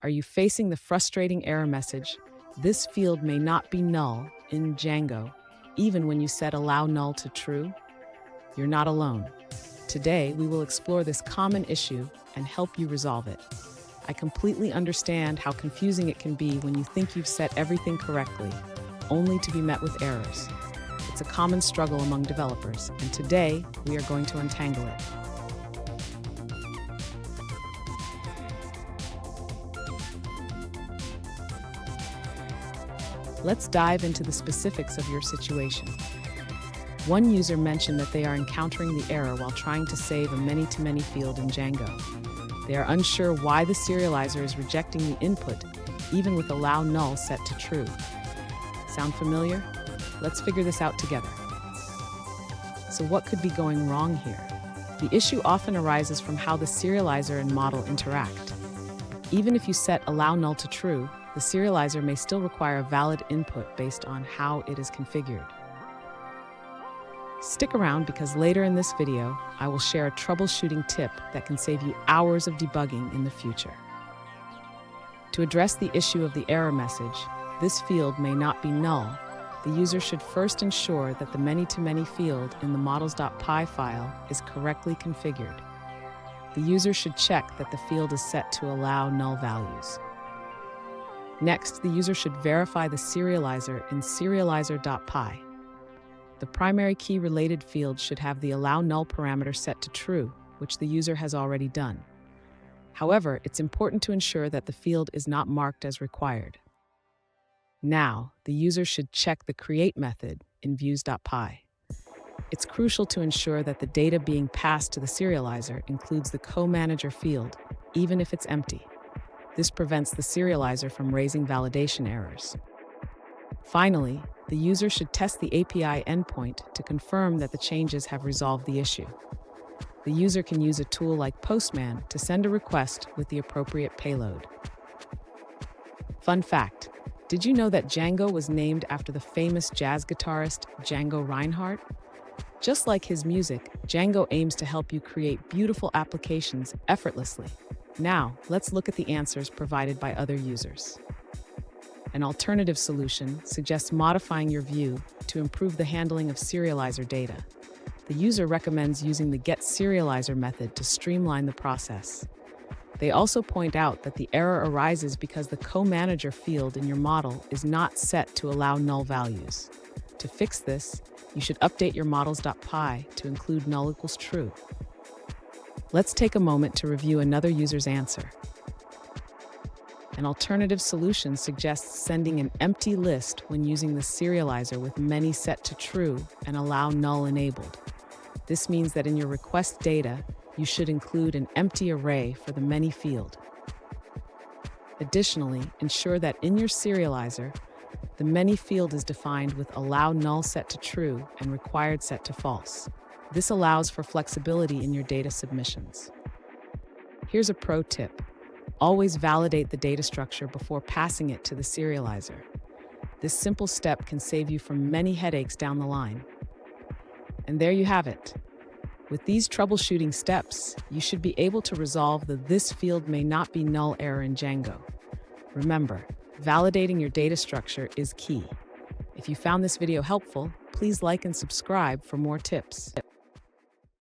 Are you facing the frustrating error message? This field may not be null in Django, even when you set allow null to true? You're not alone. Today, we will explore this common issue and help you resolve it. I completely understand how confusing it can be when you think you've set everything correctly, only to be met with errors. It's a common struggle among developers, and today we are going to untangle it. Let's dive into the specifics of your situation. One user mentioned that they are encountering the error while trying to save a many-to-many field in Django. They are unsure why the serializer is rejecting the input, even with allow null set to true. Sound familiar? Let's figure this out together. So what could be going wrong here? The issue often arises from how the serializer and model interact. Even if you set allow null to true, the serializer may still require a valid input based on how it is configured. Stick around because later in this video, I will share a troubleshooting tip that can save you hours of debugging in the future. To address the issue of the error message, this field may not be null. The user should first ensure that the many-to-many field in the models.py file is correctly configured. The user should check that the field is set to allow null values. Next, the user should verify the serializer in serializer.py. The primary key-related field should have the allow null parameter set to true, which the user has already done. However, it's important to ensure that the field is not marked as required. Now, the user should check the create method in views.py. It's crucial to ensure that the data being passed to the serializer includes the co-manager field, even if it's empty. This prevents the serializer from raising validation errors. Finally, the user should test the API endpoint to confirm that the changes have resolved the issue. The user can use a tool like Postman to send a request with the appropriate payload. Fun fact, did you know that Django was named after the famous jazz guitarist Django Reinhardt? Just like his music, Django aims to help you create beautiful applications effortlessly. Now, let's look at the answers provided by other users. An alternative solution suggests modifying your view to improve the handling of serializer data. The user recommends using the getSerializer method to streamline the process. They also point out that the error arises because the co-manager field in your model is not set to allow null values. To fix this, you should update your models.py to include null equals true. Let's take a moment to review another user's answer. An alternative solution suggests sending an empty list when using the serializer with many set to true and allow null enabled. This means that in your request data, you should include an empty array for the many field. Additionally, ensure that in your serializer, the many field is defined with allow null set to true and required set to false. This allows for flexibility in your data submissions. Here's a pro tip. Always validate the data structure before passing it to the serializer. This simple step can save you from many headaches down the line. And there you have it. With these troubleshooting steps, you should be able to resolve the this field may not be null error in Django. Remember, validating your data structure is key. If you found this video helpful, please like and subscribe for more tips.